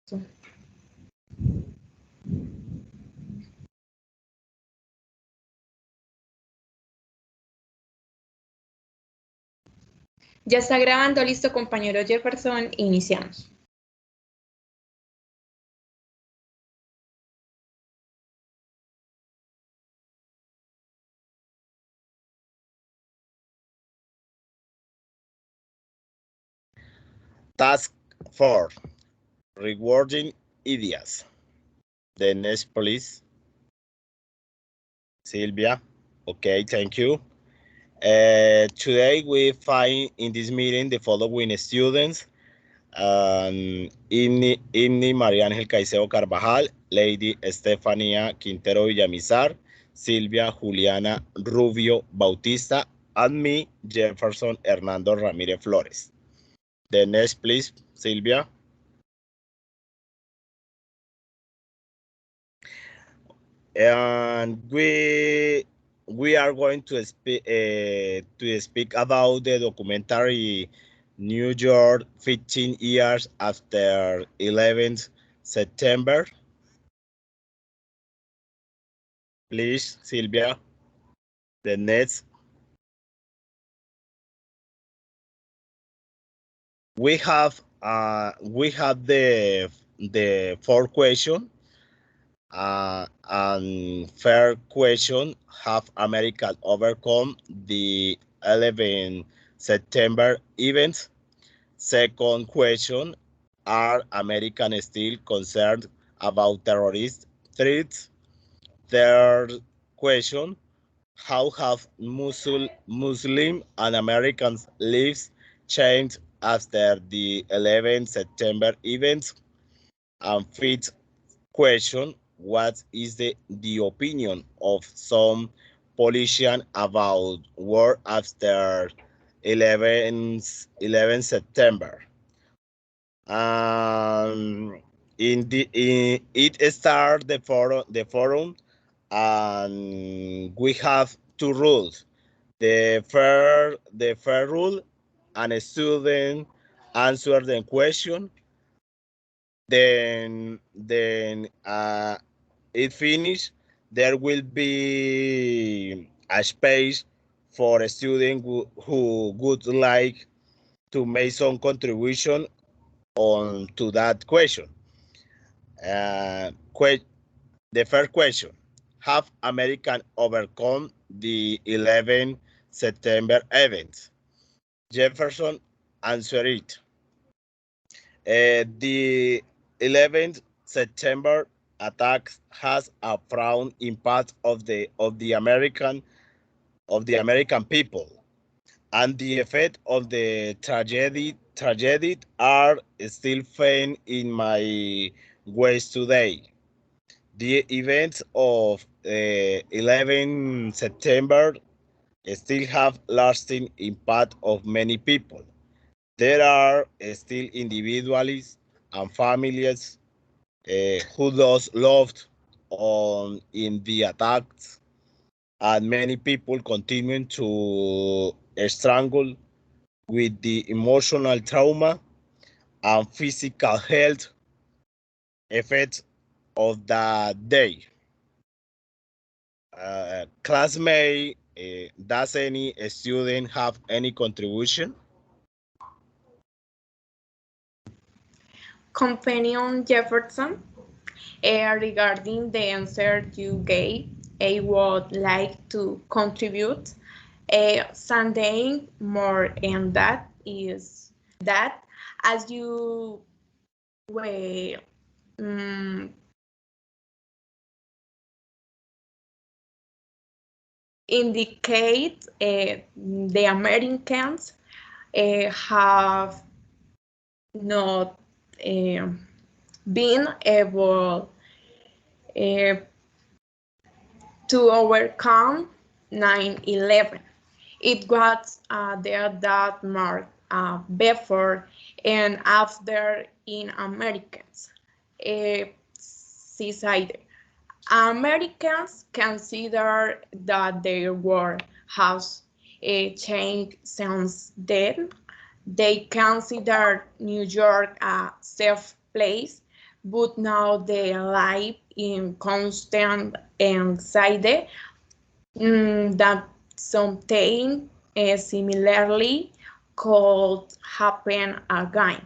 Ya está grabando, listo, compañero Jefferson, iniciamos. Task 4, rewarding ideas. The next, please. Sylvia. Okay, thank you. Today we find in this meeting the following students. Imni María Ángel Caicedo Carvajal, Lady Estefanía Quintero Villamizar, Silvia Juliana Rubio Bautista, and me, Jefferson Hernando Ramírez Flores. The next, please, Silvia. And we are going to speak about the documentary New York 15 years after 11th September. Please, Sylvia, the next. We have the fourth question. And third question, have America overcome the 11 September events? Second question, are Americans still concerned about terrorist threats? Third question, how have Muslim and Americans' lives changed after the 11 September events? And fifth question, what is the opinion of some politicians about war after 11 September? It started the forum, and we have two rules. The first rule, and a student answer the question. Then it finish. There will be a space for a student who would like to make some contribution on to that question. The first question, have American overcome the 11 September events? Jefferson, answer it. The 11th September attacks has a profound impact of the American people, and the effect of the tragedy are still felt in my ways today. The events of 11 September still have lasting impact of many people. There are still individuals and families who lost loved in the attacks, and many people continuing to struggle with the emotional trauma and physical health effects of that day. Classmate, does any student have any contribution? Companion Jefferson, regarding the answer you gave, I would like to contribute. Something more, and that is that as you were indicate, the Americans have not been able to overcome 9/11. It was there that marked before and after in Americans society. Americans consider that their world has changed since then. They consider New York a safe place but now they live in constant anxiety that something similarly could happen again.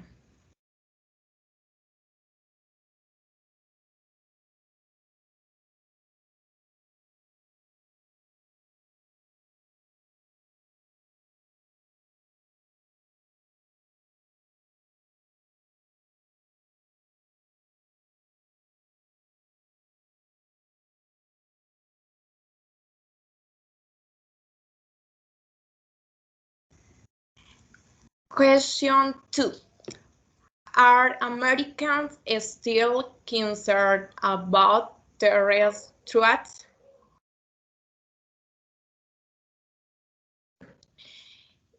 Question 2. Are Americans still concerned about terrorist threats?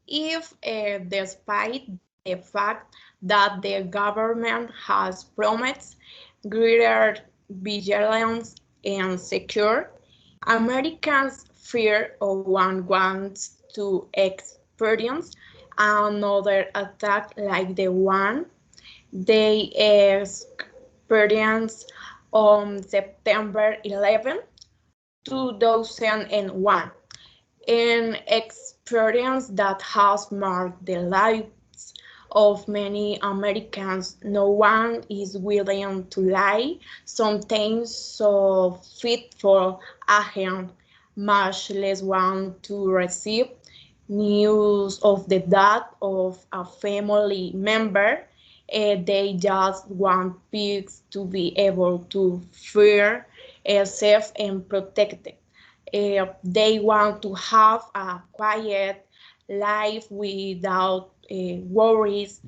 If, despite the fact that the government has promised greater vigilance and security, Americans fear or one wants to experience another attack like the one they experienced on September 11, 2001, an experience that has marked the lives of many Americans. No one is willing to lie, sometimes so fit for a hand, much less want to receive news of the death of a family member. They just want pigs to be able to feel safe and protected. They want to have a quiet life without worries,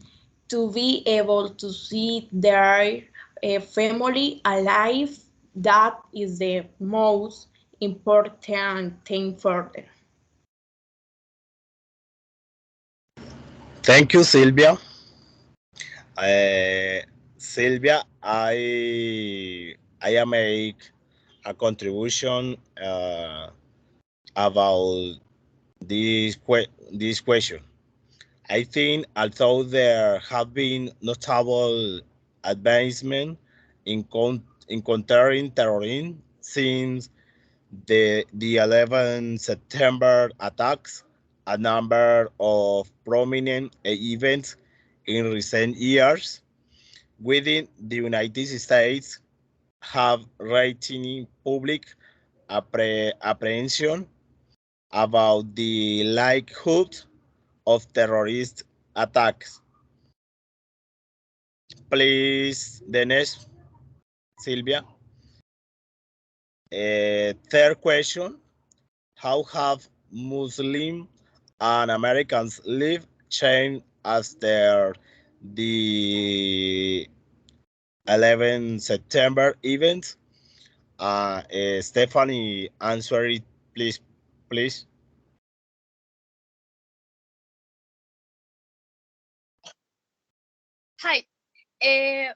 to be able to see their family alive. That is the most important thing for them. Thank you, Sylvia. Uh, Sylvia, I make a contribution about this question. I think although there have been notable advancement in countering terrorism since the 11 September attacks, a number of prominent events in recent years within the United States have raised public apprehension about the likelihood of terrorist attacks. Please, the next, Sylvia. Third question, how have Muslim and Americans live changed after the 11 September event? Stephanie, answer it, please, please. Hi. Uh,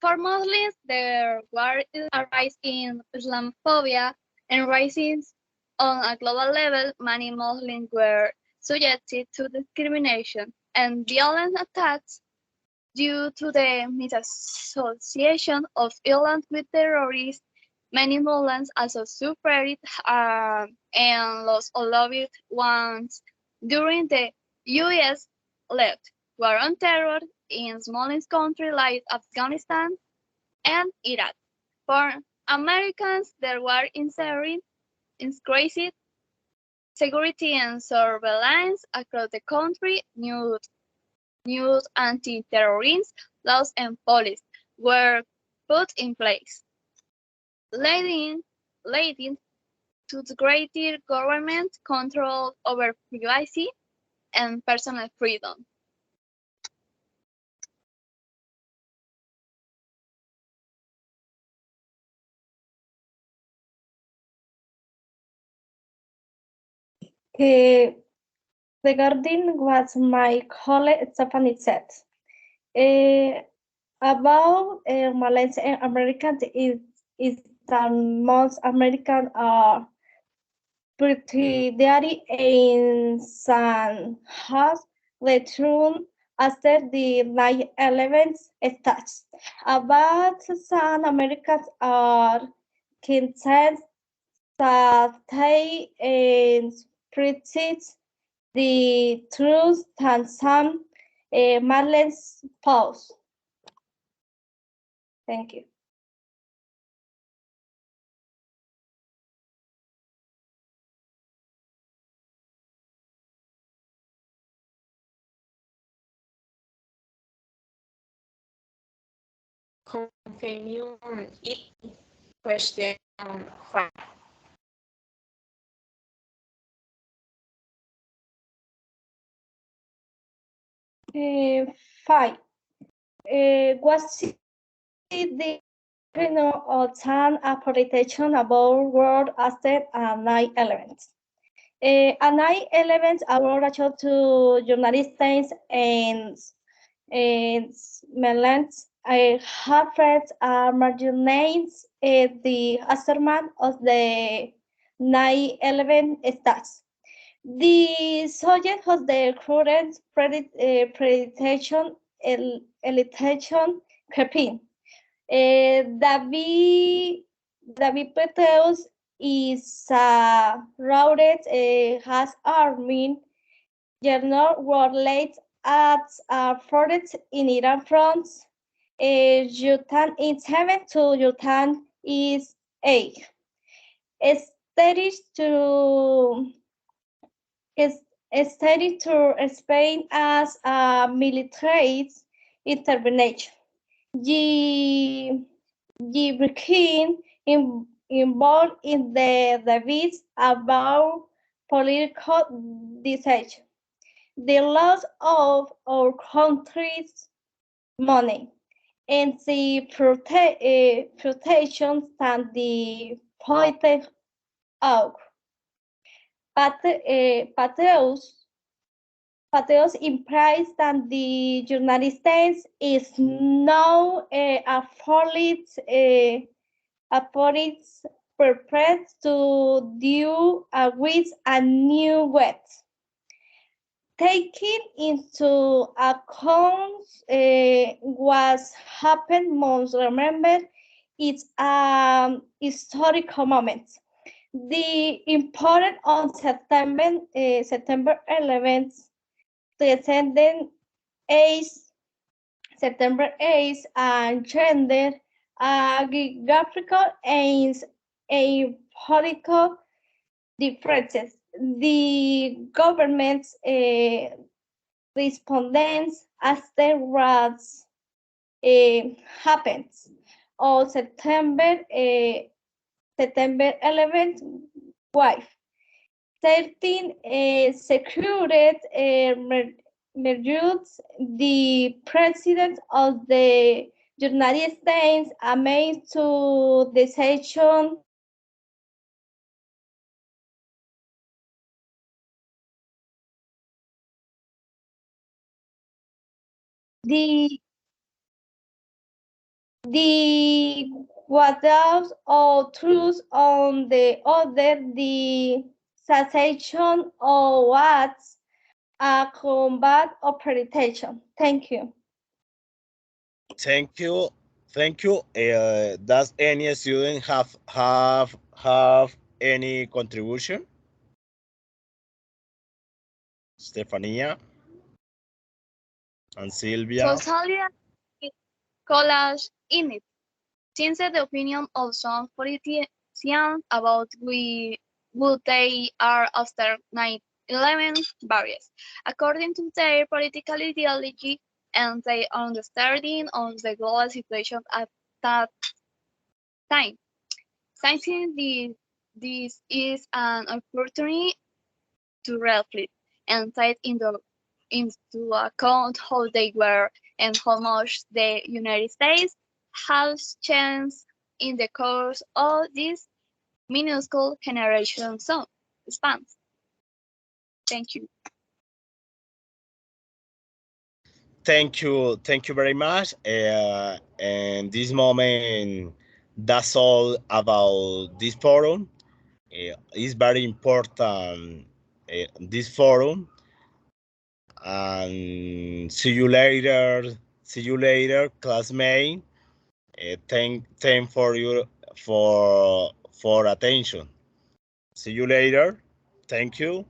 for Muslims, there was a rise in Islamophobia and rises on a global level. Many Muslims were subjected to discrimination and violent attacks due to the misassociation of Islam with terrorists. Many Muslims also suffered and lost loved ones during the U.S.-led war on terror in smaller countries like Afghanistan and Iraq. For Americans, there were increased security and surveillance across the country. New anti-terrorism laws and policies were put in place, leading to greater government control over privacy and personal freedom. Regarding what my colleague Stephanie said, about Malaysia and Americans is that most Americans are pretty dirty in some has returned after the 9/11 attacks. About some Americans are content that they preach the truth than some Marlens pause. Thank you. Continue it. Question 5. Five. What's the of an application about world after 9/11? A 9/11 award to journalists and Melans Harvard marginates the aftermath of the 9/11 attacks. The subject of the current prediction campaign. David Peteus is routed has army general were laid at forest in Iran France. Yutan is 7 to Yutan is 8. Studies to studied to Spain as a military intervention. The became involved in the debates about political decision, the loss of our country's money, and the protection and the pointed out. Pateos implies that the United States is now a prepared to deal with a new web. Taking into account what happened months, remember, it's a historical moment. The important on September 11th, descendant age, September 8th, and gender, geographical and political differences. The government's respondents afterwards happens on September 11th, wife. 13 secured measures the president of the United States made to decision the what else or truth on the other the cessation or what's a combat operation. Thank you. Thank you. Thank you. Does any student have any contribution? Stefania and Silvia. Totally collage in it. Since the opinion of some politicians about what they are after 9/11 varies, according to their political ideology and their understanding of the global situation at that time. Citing this is an opportunity to reflect and take into account how they were and how much the United States has changed in the course of this minuscule generation spans. Thank you. Thank you very much. And this moment, that's all about this forum. It's very important, this forum. And see you later. See you later, classmate. Thank for you for attention. See you later. Thank you.